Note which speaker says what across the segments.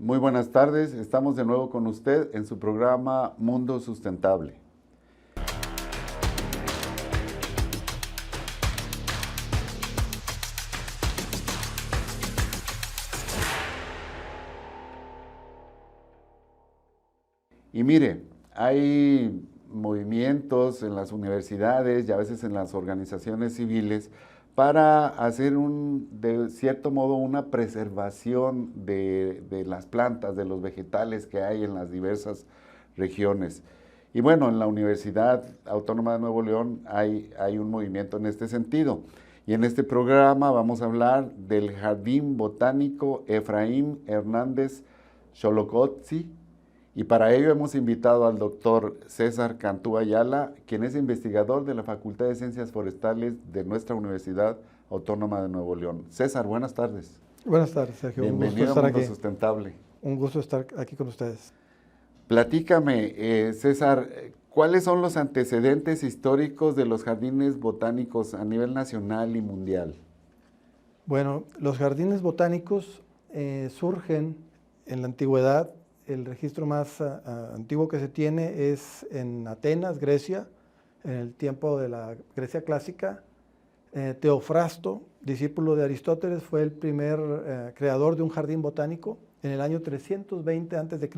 Speaker 1: Muy buenas tardes, estamos de nuevo con usted en su programa Mundo Sustentable. Y mire, hay movimientos en las universidades y a veces en las organizaciones civiles para hacer de cierto modo una preservación de las plantas, de los vegetales que hay en las diversas regiones. Y bueno, en la Universidad Autónoma de Nuevo León hay un movimiento en este sentido. Y en este programa vamos a hablar del Jardín Botánico Efraín Hernández Xolocotzi. Y para ello hemos invitado al doctor César Cantú Ayala, quien es investigador de la Facultad de Ciencias Forestales de nuestra Universidad Autónoma de Nuevo León. César, buenas tardes.
Speaker 2: Buenas tardes, Sergio.
Speaker 1: Bienvenido a Mundo Sustentable.
Speaker 2: Un gusto estar aquí con ustedes.
Speaker 1: Platícame, César, ¿cuáles son los antecedentes históricos de los jardines botánicos a nivel nacional y mundial?
Speaker 2: Bueno, los jardines botánicos surgen en la antigüedad. El registro más antiguo que se tiene es en Atenas, Grecia, en el tiempo de la Grecia clásica. Teofrasto, discípulo de Aristóteles, fue el primer creador de un jardín botánico en el año 320 a.C.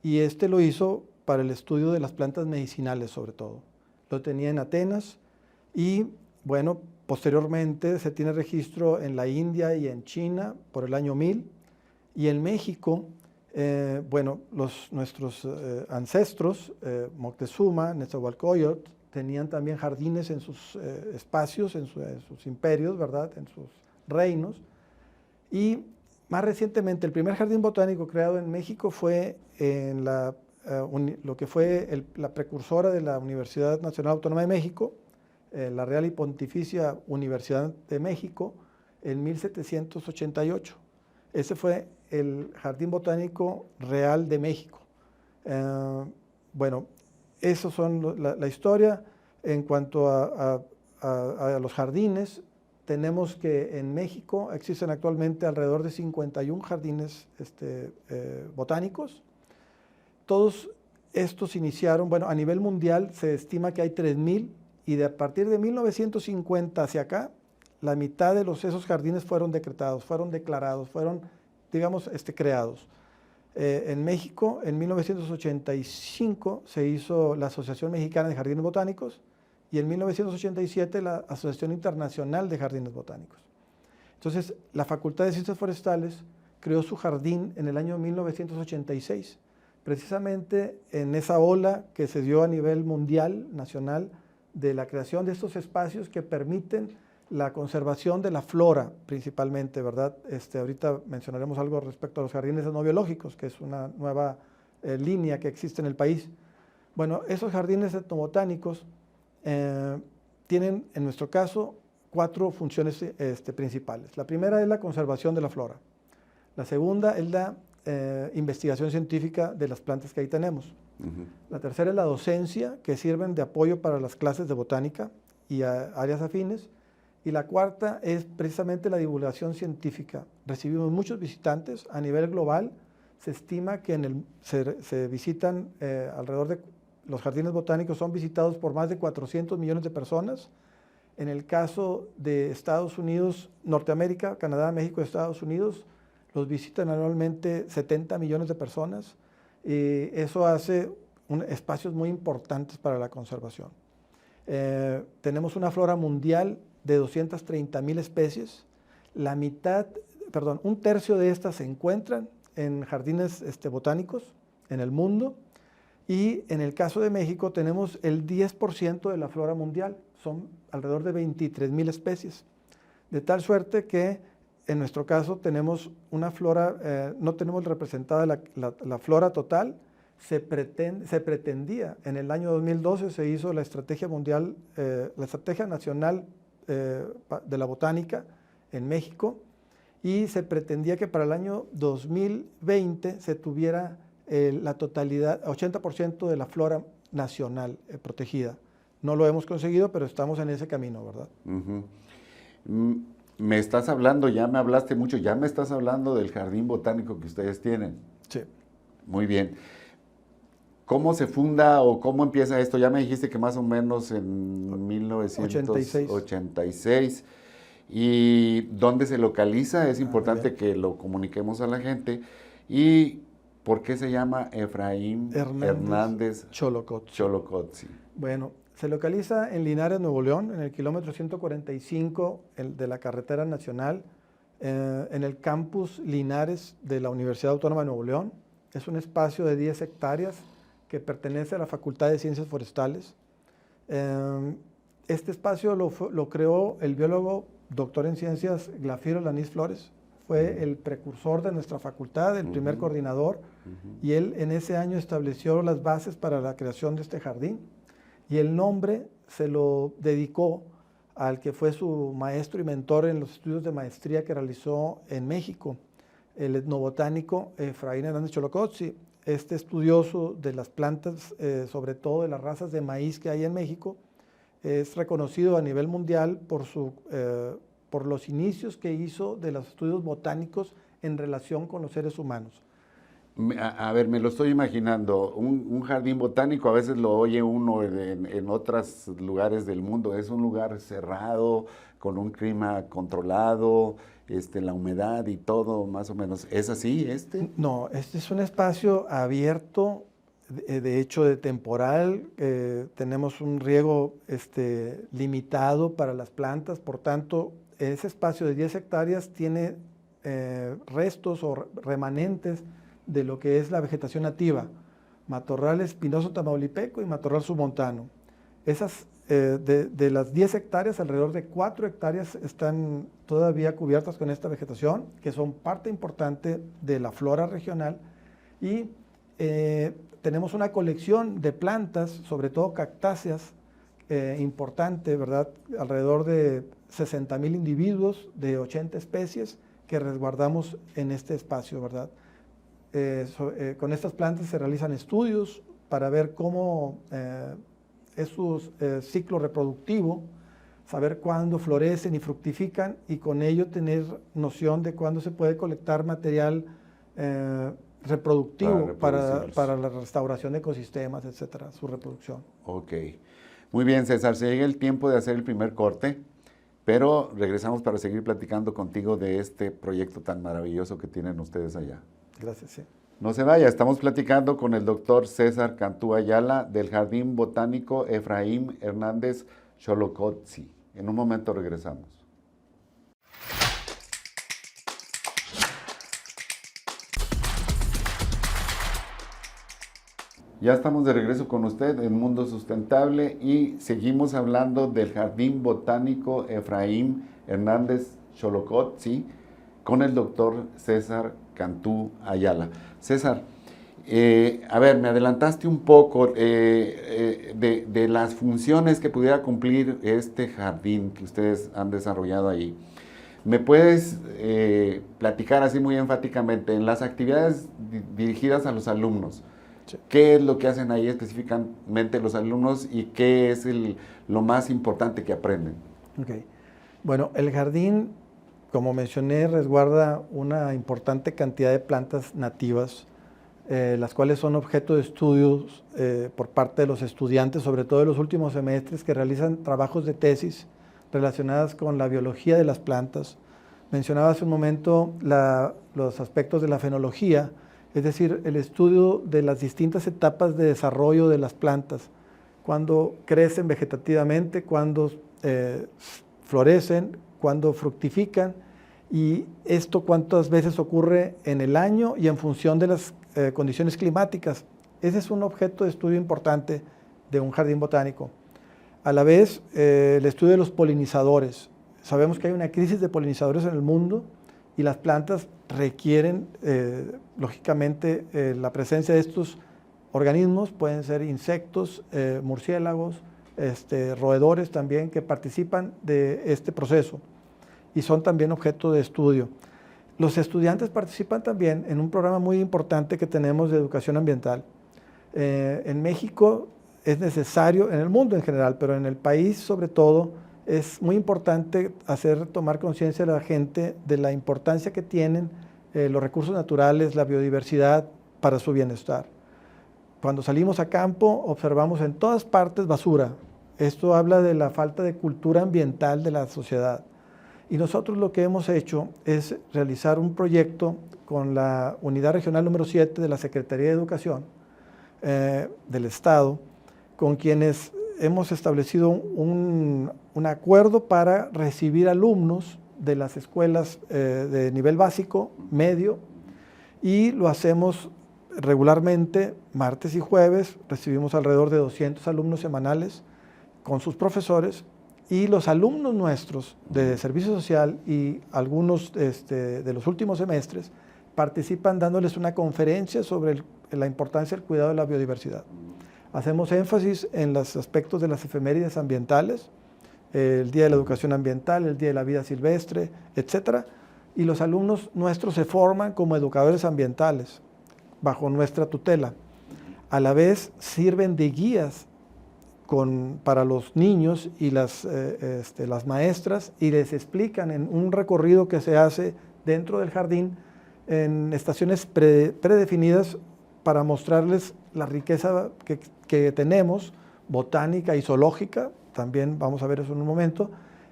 Speaker 2: Y este lo hizo para el estudio de las plantas medicinales sobre todo. Lo tenía en Atenas y, bueno, posteriormente se tiene registro en la India y en China por el año 1000 y en México. Nuestros ancestros, Moctezuma, Nezahualcóyotl, tenían también jardines en sus espacios, en sus imperios, ¿verdad?, en sus reinos. Y más recientemente, el primer jardín botánico creado en México fue en lo que fue la precursora de la Universidad Nacional Autónoma de México, la Real y Pontificia Universidad de México, en 1788. Ese fue el Jardín Botánico Real de México. Eso son la historia. En cuanto a los jardines, tenemos que en México existen actualmente alrededor de 51 jardines botánicos. Todos estos iniciaron, a nivel mundial se estima que hay 3,000 y a partir de 1950 hacia acá, la mitad de esos jardines fueron decretados, fueron declarados, fueron, digamos, creados. En México, en 1985, se hizo la Asociación Mexicana de Jardines Botánicos y en 1987 la Asociación Internacional de Jardines Botánicos. Entonces, la Facultad de Ciencias Forestales creó su jardín en el año 1986, precisamente en esa ola que se dio a nivel mundial, nacional, de la creación de estos espacios que permiten la conservación de la flora principalmente, ¿verdad? Ahorita mencionaremos algo respecto a los jardines no biológicos, que es una nueva línea que existe en el país. Bueno, esos jardines etnobotánicos tienen, en nuestro caso, 4 funciones principales. La primera es la conservación de la flora. La segunda es la investigación científica de las plantas que ahí tenemos. La tercera es la docencia, que sirven de apoyo para las clases de botánica y áreas afines. Y la cuarta es precisamente la divulgación científica. Recibimos muchos visitantes a nivel global. Se estima que se visitan alrededor de los jardines botánicos, son visitados por más de 400 millones de personas. En el caso de Estados Unidos, Norteamérica, Canadá, México, Estados Unidos, los visitan anualmente 70 millones de personas. Y eso hace espacios muy importantes para la conservación. Tenemos una flora mundial de 230,000 especies. Un tercio de estas se encuentran en jardines botánicos en el mundo. Y en el caso de México tenemos el 10% de la flora mundial, son alrededor de 23,000 especies. De tal suerte que en nuestro caso tenemos una flora, no tenemos representada la flora total. Se pretendía, en el año 2012 se hizo la estrategia mundial, la estrategia nacional de la botánica en México, y se pretendía que para el año 2020 se tuviera la totalidad, 80% de la flora nacional protegida. No lo hemos conseguido, pero estamos en ese camino, ¿verdad?
Speaker 1: me estás hablando, ya me hablaste mucho, ya me estás hablando del jardín botánico que ustedes tienen.
Speaker 2: Sí.
Speaker 1: Muy bien. ¿Cómo se funda o cómo empieza esto? Ya me dijiste que más o menos en 1986. ¿Y dónde se localiza? Es importante que lo comuniquemos a la gente. ¿Y por qué se llama Efraín Hernández Xolocotzi?
Speaker 2: Bueno, se localiza en Linares, Nuevo León, en el kilómetro 145 de la carretera nacional, en el campus Linares de la Universidad Autónoma de Nuevo León. Es un espacio de 10 hectáreas que pertenece a la Facultad de Ciencias Forestales. Este espacio lo creó el biólogo doctor en ciencias Glafiro Lanís Flores. Fue el precursor de nuestra facultad, el primer coordinador, y él en ese año estableció las bases para la creación de este jardín. Y el nombre se lo dedicó al que fue su maestro y mentor en los estudios de maestría que realizó en México, el etnobotánico Efraín Hernández Xolocotzi. Este estudioso de las plantas, sobre todo de las razas de maíz que hay en México, es reconocido a nivel mundial por los inicios que hizo de los estudios botánicos en relación con los seres humanos.
Speaker 1: A ver, me lo estoy imaginando, un jardín botánico, a veces lo oye uno en otros lugares del mundo, es un lugar cerrado, con un clima controlado, la humedad y todo, más o menos. ¿Es así este?
Speaker 2: No, este es un espacio abierto, de hecho de temporal, tenemos un riego limitado para las plantas, por tanto, ese espacio de 10 hectáreas tiene restos o remanentes de lo que es la vegetación nativa, matorral espinoso tamaulipeco y matorral submontano. Esas, de las 10 hectáreas, alrededor de 4 hectáreas están todavía cubiertas con esta vegetación, que son parte importante de la flora regional, y tenemos una colección de plantas, sobre todo cactáceas, importante, ¿verdad? Alrededor de 60,000 individuos de 80 especies que resguardamos en este espacio, ¿verdad? Con estas plantas se realizan estudios para ver cómo es su ciclo reproductivo, saber cuándo florecen y fructifican y con ello tener noción de cuándo se puede colectar material reproductivo para la restauración de ecosistemas, etcétera, su reproducción.
Speaker 1: Ok. Muy bien, César, se llega el tiempo de hacer el primer corte, pero regresamos para seguir platicando contigo de este proyecto tan maravilloso que tienen ustedes allá.
Speaker 2: Gracias, sí.
Speaker 1: No se vaya, estamos platicando con el doctor César Cantú Ayala del Jardín Botánico Efraín Hernández Xolocotzi. En un momento regresamos. Ya estamos de regreso con usted en Mundo Sustentable y seguimos hablando del Jardín Botánico Efraín Hernández Xolocotzi con el doctor César Cantú Ayala. César, a ver, me adelantaste un poco de las funciones que pudiera cumplir este jardín que ustedes han desarrollado ahí. ¿Me puedes platicar así muy enfáticamente en las actividades dirigidas a los alumnos? Sí. ¿Qué es lo que hacen ahí específicamente los alumnos y qué es lo más importante que aprenden?
Speaker 2: Okay. Bueno, el jardín, como mencioné, resguarda una importante cantidad de plantas nativas, las cuales son objeto de estudios por parte de los estudiantes, sobre todo de los últimos semestres, que realizan trabajos de tesis relacionadas con la biología de las plantas. Mencionaba hace un momento los aspectos de la fenología, es decir, el estudio de las distintas etapas de desarrollo de las plantas, cuando crecen vegetativamente, cuando florecen, cuando fructifican, y esto cuántas veces ocurre en el año y en función de las condiciones climáticas. Ese es un objeto de estudio importante de un jardín botánico. A la vez, el estudio de los polinizadores. Sabemos que hay una crisis de polinizadores en el mundo y las plantas requieren, lógicamente, la presencia de estos organismos, pueden ser insectos, murciélagos, roedores también, que participan de este proceso y son también objeto de estudio. Los estudiantes participan también en un programa muy importante que tenemos de educación ambiental. En México es necesario, en el mundo en general, pero en el país sobre todo, es muy importante tomar conciencia a la gente de la importancia que tienen los recursos naturales, la biodiversidad para su bienestar. Cuando salimos a campo observamos en todas partes basura. Esto habla de la falta de cultura ambiental de la sociedad. Y nosotros lo que hemos hecho es realizar un proyecto con la Unidad Regional número 7 de la Secretaría de Educación del Estado, con quienes hemos establecido un acuerdo para recibir alumnos de las escuelas de nivel básico, medio, y lo hacemos regularmente, martes y jueves, recibimos alrededor de 200 alumnos semanales con sus profesores, y los alumnos nuestros de servicio social y algunos de los últimos semestres participan dándoles una conferencia sobre la importancia del cuidado de la biodiversidad. Hacemos énfasis en los aspectos de las efemérides ambientales, el Día de la Educación Ambiental, el Día de la Vida Silvestre, etc. Y los alumnos nuestros se forman como educadores ambientales bajo nuestra tutela. A la vez sirven de guías para los niños y las maestras, y les explican en un recorrido que se hace dentro del jardín en estaciones predefinidas para mostrarles la riqueza que tenemos, botánica y zoológica, también vamos a ver eso en un momento,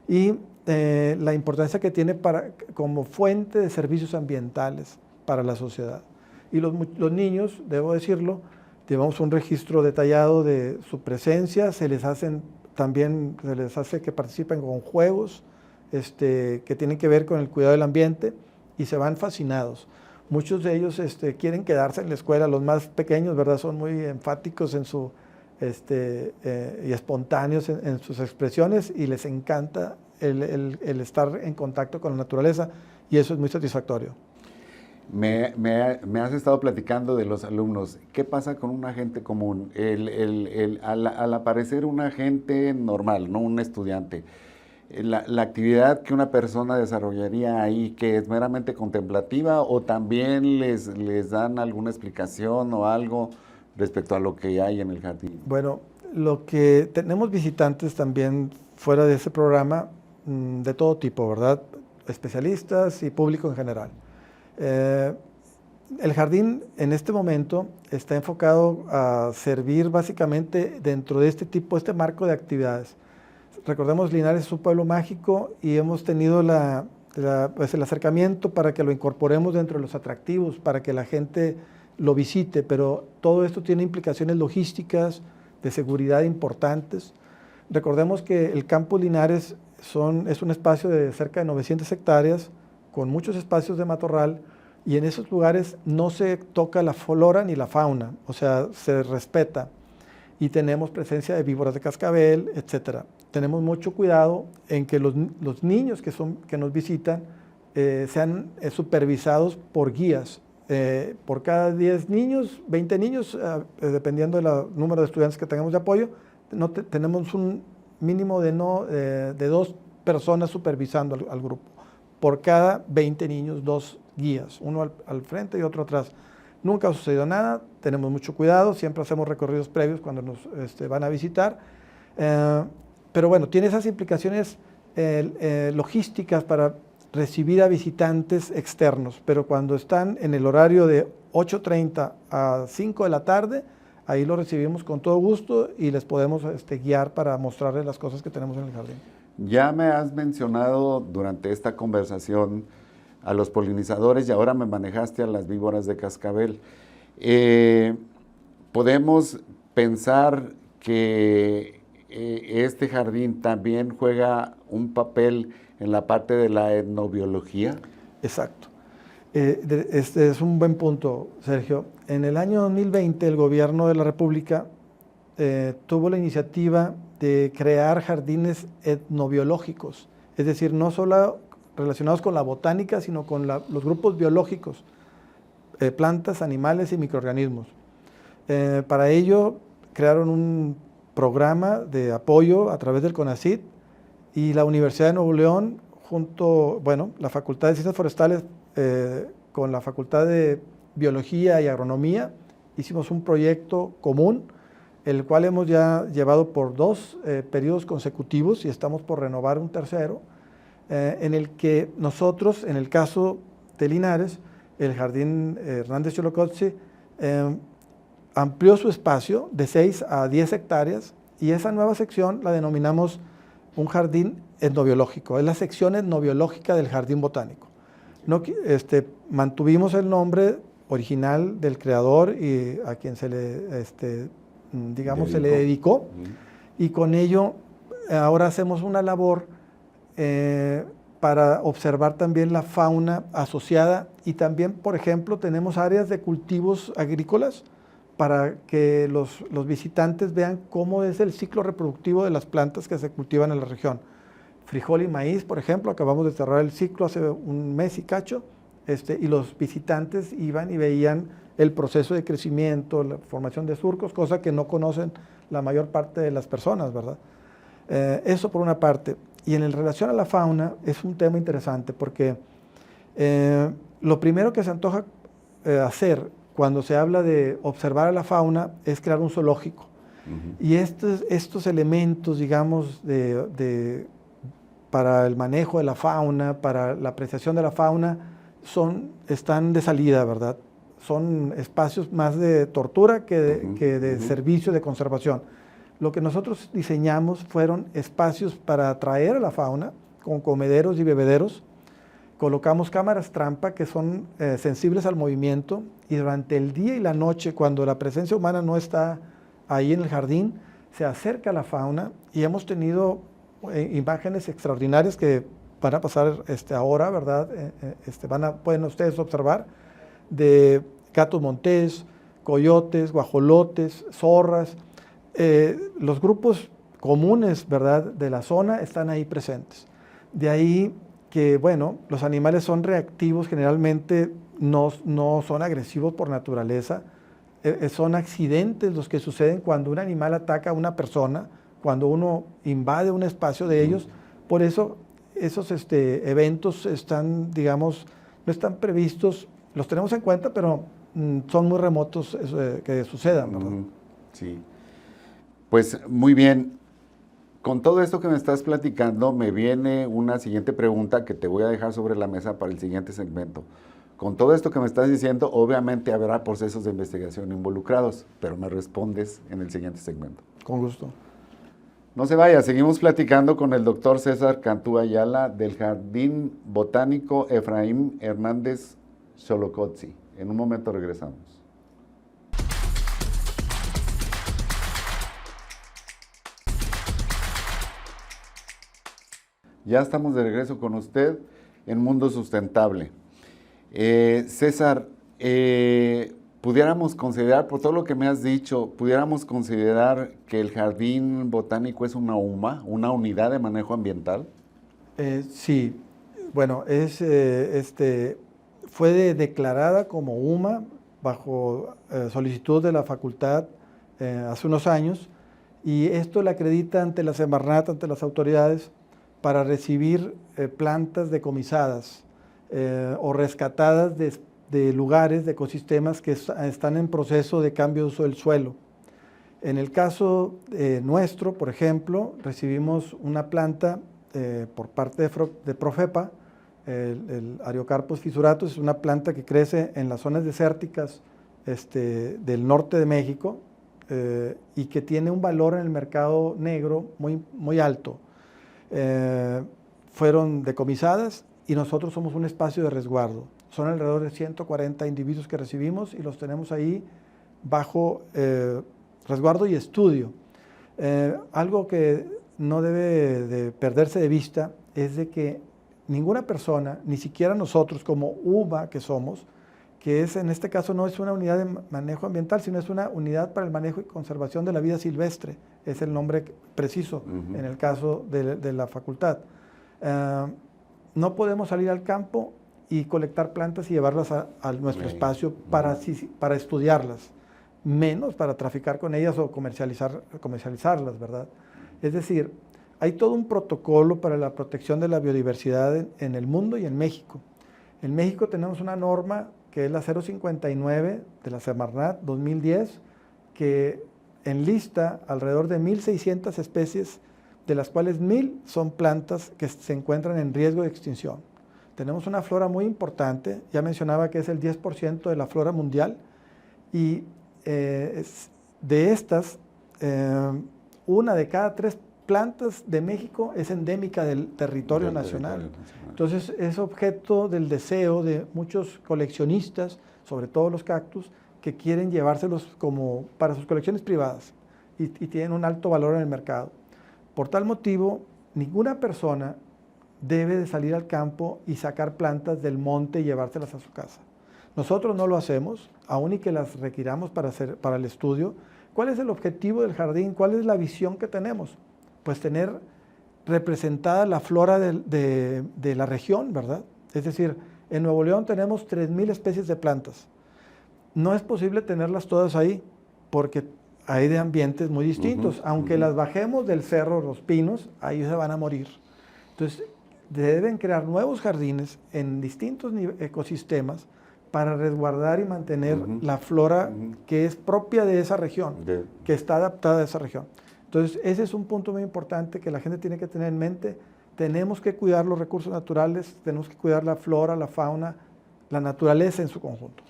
Speaker 2: y la importancia que tiene como fuente de servicios ambientales para la sociedad. Y los niños, debo decirlo, llevamos un registro detallado de su presencia, se les hace que participen con juegos que tienen que ver con el cuidado del ambiente, y se van fascinados. Muchos de ellos quieren quedarse en la escuela, los más pequeños, ¿verdad? Son muy enfáticos y espontáneos en sus expresiones, y les encanta el estar en contacto con la naturaleza, y eso es muy satisfactorio.
Speaker 1: Me has estado platicando de los alumnos. ¿Qué pasa con un agente común? Al aparecer un agente normal, no un estudiante, la actividad que una persona desarrollaría ahí, ¿que es meramente contemplativa, o también les dan alguna explicación o algo respecto a lo que hay en el jardín?
Speaker 2: Bueno, lo que tenemos visitantes también fuera de ese programa, de todo tipo, ¿verdad? Especialistas y público en general. El jardín en este momento está enfocado a servir básicamente dentro de este marco de actividades. Recordemos, Linares es un pueblo mágico, y hemos tenido el acercamiento para que lo incorporemos dentro de los atractivos, para que la gente lo visite, pero todo esto tiene implicaciones logísticas, de seguridad importantes. Recordemos que el Campo Linares es un espacio de cerca de 900 hectáreas, con muchos espacios de matorral, y en esos lugares no se toca la flora ni la fauna, o sea, se respeta, y tenemos presencia de víboras de cascabel, etc. Tenemos mucho cuidado en que los niños que nos visitan sean supervisados por guías. Por cada 10 niños, 20 niños, dependiendo del número de estudiantes que tengamos de apoyo, tenemos un mínimo de 2 personas supervisando al grupo. Por cada 20 niños, 2 guías, uno al frente y otro atrás. Nunca ha sucedido nada, tenemos mucho cuidado, siempre hacemos recorridos previos cuando nos van a visitar. Pero bueno, tiene esas implicaciones logísticas para recibir a visitantes externos, pero cuando están en el horario de 8:30 a 5 de la tarde, ahí los recibimos con todo gusto y les podemos guiar para mostrarles las cosas que tenemos en el jardín.
Speaker 1: Ya me has mencionado durante esta conversación a los polinizadores, y ahora me manejaste a las víboras de cascabel. ¿Podemos pensar que este jardín también juega un papel en la parte de la etnobiología?
Speaker 2: Exacto. Este es un buen punto, Sergio. En el año 2020, el gobierno de la República tuvo la iniciativa de crear jardines etnobiológicos, es decir, no solo relacionados con la botánica, sino con los grupos biológicos, plantas, animales y microorganismos. Para ello crearon un programa de apoyo a través del CONACYT, y la Universidad de Nuevo León, la Facultad de Ciencias Forestales con la Facultad de Biología y Agronomía, hicimos un proyecto común el cual hemos ya llevado por 2 periodos consecutivos y estamos por renovar un tercero, en el que nosotros, en el caso de Linares, el Jardín Hernández Xolocotzi amplió su espacio de 6 a 10 hectáreas y esa nueva sección la denominamos un jardín etnobiológico, es la sección etnobiológica del jardín botánico. No, mantuvimos el nombre original del creador y a quien se le, se le dedicó, y con ello ahora hacemos una labor para observar también la fauna asociada y también, por ejemplo, tenemos áreas de cultivos agrícolas para que los visitantes vean cómo es el ciclo reproductivo de las plantas que se cultivan en la región. Frijol y maíz, por ejemplo, acabamos de cerrar el ciclo hace un mes y cacho, y los visitantes iban y veían el proceso de crecimiento, la formación de surcos, cosa que no conocen la mayor parte de las personas, ¿verdad? Eso por una parte. Y en relación a la fauna es un tema interesante porque lo primero que se antoja hacer cuando se habla de observar a la fauna es crear un zoológico. Y estos elementos, digamos, para el manejo de la fauna, para la apreciación de la fauna, están de salida, ¿verdad? Son espacios más de tortura que de servicio de conservación. Lo que nosotros diseñamos fueron espacios para atraer a la fauna, con comederos y bebederos. Colocamos cámaras trampa que son sensibles al movimiento y durante el día y la noche, cuando la presencia humana no está ahí en el jardín, se acerca a la fauna y hemos tenido imágenes extraordinarias que van a pasar ahora, ¿verdad? Pueden ustedes observar de gatos montés, coyotes, guajolotes, zorras. Los grupos comunes, ¿verdad?, de la zona están ahí presentes. De ahí que, bueno, los animales son reactivos, generalmente no son agresivos por naturaleza, son accidentes los que suceden cuando un animal ataca a una persona, cuando uno invade un espacio de ellos. Por eso esos eventos están, digamos, no están previstos, los tenemos en cuenta, pero son muy remotos que sucedan, ¿verdad?
Speaker 1: Sí. Pues muy bien. Con todo esto que me estás platicando, me viene una siguiente pregunta que te voy a dejar sobre la mesa para el siguiente segmento. Con todo esto que me estás diciendo, obviamente habrá procesos de investigación involucrados, pero me respondes en el siguiente segmento.
Speaker 2: Con gusto.
Speaker 1: No se vaya, seguimos platicando con el doctor César Cantú Ayala del Jardín Botánico Efraín Hernández Xolocotzi. En un momento regresamos. Ya estamos de regreso con usted en Mundo Sustentable. César, pudiéramos considerar, por todo lo que me has dicho, pudiéramos considerar que el Jardín Botánico es una UMA, una unidad de manejo ambiental.
Speaker 2: Sí, bueno, fue declarada como UMA bajo solicitud de la facultad hace unos años, y esto la acredita ante la Semarnat, ante las autoridades, para recibir plantas decomisadas o rescatadas de lugares, de ecosistemas que están en proceso de cambio de uso del suelo. En el caso nuestro, por ejemplo, recibimos una planta por parte de Profepa, el Ariocarpus fissuratus, es una planta que crece en las zonas desérticas del norte de México y que tiene un valor en el mercado negro muy, muy alto. Fueron decomisadas y nosotros somos un espacio de resguardo. Son alrededor de 140 individuos que recibimos y los tenemos ahí bajo resguardo y estudio. Algo que no debe de perderse de vista es de que ninguna persona, ni siquiera nosotros como UMA que somos, que en este caso no es una unidad de manejo ambiental, sino es una unidad para el manejo y conservación de la vida silvestre, es el nombre preciso en el caso de la facultad. No podemos salir al campo y colectar plantas y llevarlas a nuestro espacio para estudiarlas, menos para traficar con ellas o comercializarlas, ¿verdad? Es decir, hay todo un protocolo para la protección de la biodiversidad en el mundo y en México. En México tenemos una norma que es la 059 de la Semarnat 2010, que enlista alrededor de 1.600 especies, de las cuales 1.000 son plantas que se encuentran en riesgo de extinción. Tenemos una flora muy importante, ya mencionaba que es el 10% de la flora mundial, y de estas, una de cada 3 plantas de México es endémica del territorio nacional. Entonces es objeto del deseo de muchos coleccionistas, sobre todo los cactus, que quieren llevárselos como para sus colecciones privadas y tienen un alto valor en el mercado. Por tal motivo, ninguna persona debe de salir al campo y sacar plantas del monte y llevárselas a su casa. Nosotros no lo hacemos, aun y que las requiramos para el estudio. ¿Cuál es el objetivo del jardín? ¿Cuál es la visión que tenemos? Pues tener representada la flora de la región, ¿verdad? Es decir, en Nuevo León tenemos 3.000 especies de plantas. No es posible tenerlas todas ahí, porque hay de ambientes muy distintos. Aunque las bajemos del cerro, los pinos, ahí se van a morir. Entonces, deben crear nuevos jardines en distintos ecosistemas para resguardar y mantener la flora que es propia de esa región, que está adaptada a esa región. Entonces, ese es un punto muy importante que la gente tiene que tener en mente. Tenemos que cuidar los recursos naturales, tenemos que cuidar la flora, la fauna, la naturaleza en su conjunto.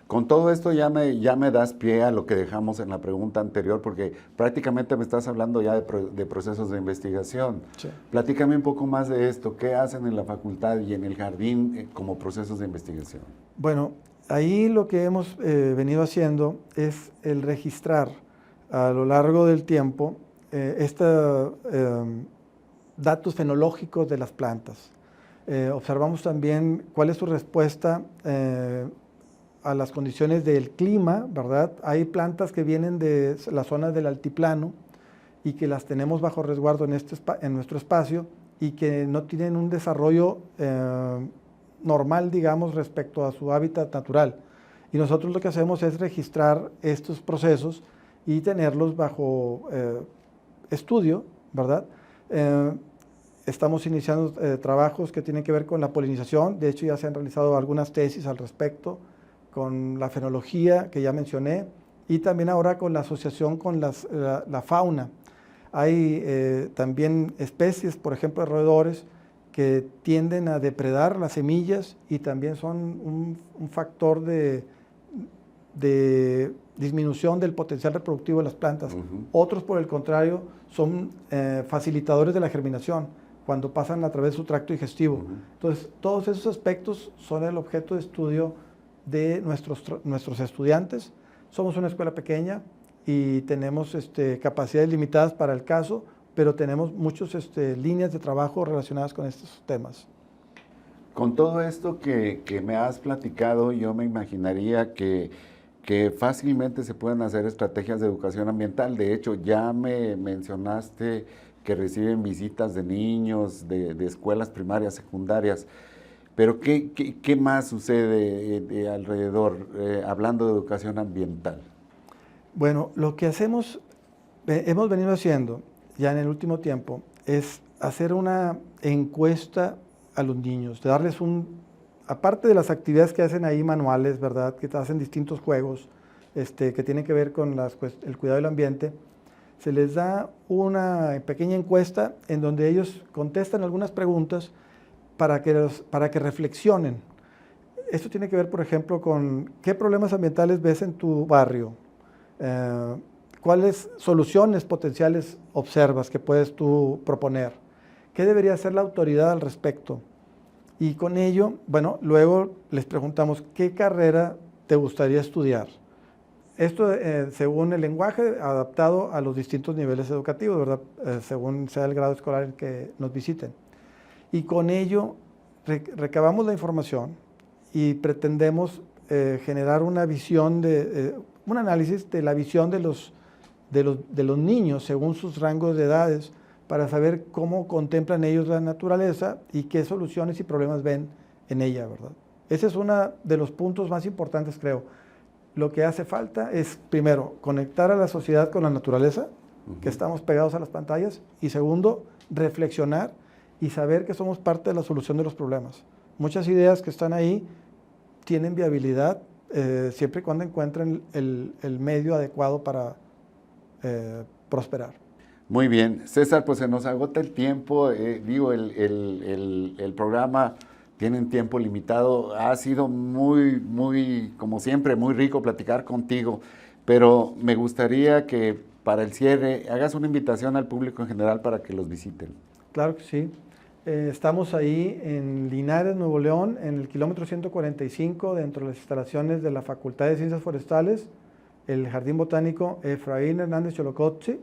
Speaker 1: Con todo esto ya me das pie a lo que dejamos en la pregunta anterior, porque prácticamente me estás hablando ya de procesos de investigación.
Speaker 2: Sí.
Speaker 1: Platícame un poco más de esto. ¿Qué hacen en la facultad y en el jardín como procesos de investigación?
Speaker 2: Bueno, ahí lo que hemos venido haciendo es el registrar a lo largo del tiempo datos fenológicos de las plantas. Observamos también cuál es su respuesta a las condiciones del clima, ¿verdad? Hay plantas que vienen de las zonas del altiplano y que las tenemos bajo resguardo en nuestro espacio y que no tienen un desarrollo normal, digamos, respecto a su hábitat natural. Y nosotros lo que hacemos es registrar estos procesos y tenerlos bajo estudio, ¿verdad? Estamos iniciando trabajos que tienen que ver con la polinización. De hecho, ya se han realizado algunas tesis al respecto, con la fenología que ya mencioné, y también ahora con la asociación con la fauna. Hay también especies, por ejemplo, de roedores, que tienden a depredar las semillas y también son un factor de disminución del potencial reproductivo de las plantas. Otros, por el contrario, son facilitadores de la germinación cuando pasan a través de su tracto digestivo. Entonces, todos esos aspectos son el objeto de estudio de nuestros estudiantes. Somos una escuela pequeña y tenemos capacidades limitadas para el caso, pero tenemos muchas líneas de trabajo relacionadas con estos temas.
Speaker 1: Con todo esto que me has platicado, yo me imaginaría que fácilmente se pueden hacer estrategias de educación ambiental. De hecho, ya me mencionaste que reciben visitas de niños, de escuelas primarias, secundarias. Pero ¿qué más sucede alrededor, hablando de educación ambiental?
Speaker 2: Bueno, lo que hemos venido haciendo ya en el último tiempo es hacer una encuesta a los niños, de darles aparte de las actividades que hacen ahí manuales, ¿verdad?, que hacen distintos juegos que tienen que ver con el cuidado del ambiente, se les da una pequeña encuesta en donde ellos contestan algunas preguntas para que reflexionen. Esto tiene que ver, por ejemplo, con qué problemas ambientales ves en tu barrio, cuáles soluciones potenciales observas que puedes tú proponer, qué debería hacer la autoridad al respecto. Y con ello, bueno, luego les preguntamos qué carrera te gustaría estudiar. Esto según el lenguaje adaptado a los distintos niveles educativos, ¿verdad? Según sea el grado escolar en que nos visiten. Y con ello recabamos la información y pretendemos generar una visión, un análisis de la visión de los niños según sus rangos de edades, para saber cómo contemplan ellos la naturaleza y qué soluciones y problemas ven en ella, ¿verdad? Ese es uno de los puntos más importantes, creo. Lo que hace falta es, primero, conectar a la sociedad con la naturaleza, que estamos pegados a las pantallas, y segundo, reflexionar y saber que somos parte de la solución de los problemas. Muchas ideas que están ahí tienen viabilidad siempre y cuando encuentren el medio adecuado para prosperar.
Speaker 1: Muy bien. César, pues se nos agota el tiempo. Digo, el programa tiene un tiempo limitado. Ha sido muy, como siempre, muy rico platicar contigo. Pero me gustaría que para el cierre hagas una invitación al público en general para que los visiten.
Speaker 2: Claro que sí. Estamos ahí en Linares, Nuevo León, en el kilómetro 145, dentro de las instalaciones de la Facultad de Ciencias Forestales, el Jardín Botánico Efraín Hernández Cholocotzi.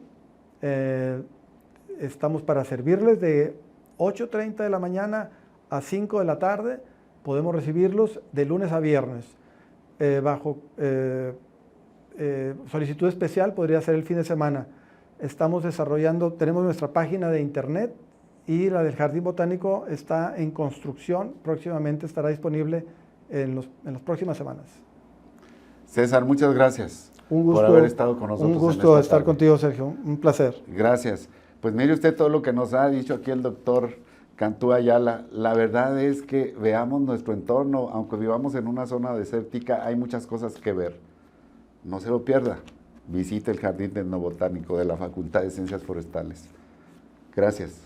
Speaker 2: Estamos para servirles de 8:30 de la mañana a 5 de la tarde. Podemos recibirlos de lunes a viernes. Bajo solicitud especial podría ser el fin de semana. Estamos desarrollando, tenemos nuestra página de internet y la del Jardín Botánico está en construcción. Próximamente estará disponible en las próximas semanas.
Speaker 1: César, muchas gracias
Speaker 2: Por
Speaker 1: haber estado con nosotros.
Speaker 2: Un gusto estar contigo, Sergio. Un placer.
Speaker 1: Gracias. Pues mire usted todo lo que nos ha dicho aquí el doctor Cantú Ayala. La verdad es que veamos nuestro entorno, aunque vivamos en una zona desértica, hay muchas cosas que ver. No se lo pierda. Visite el Jardín Etnobotánico de la Facultad de Ciencias Forestales. Gracias.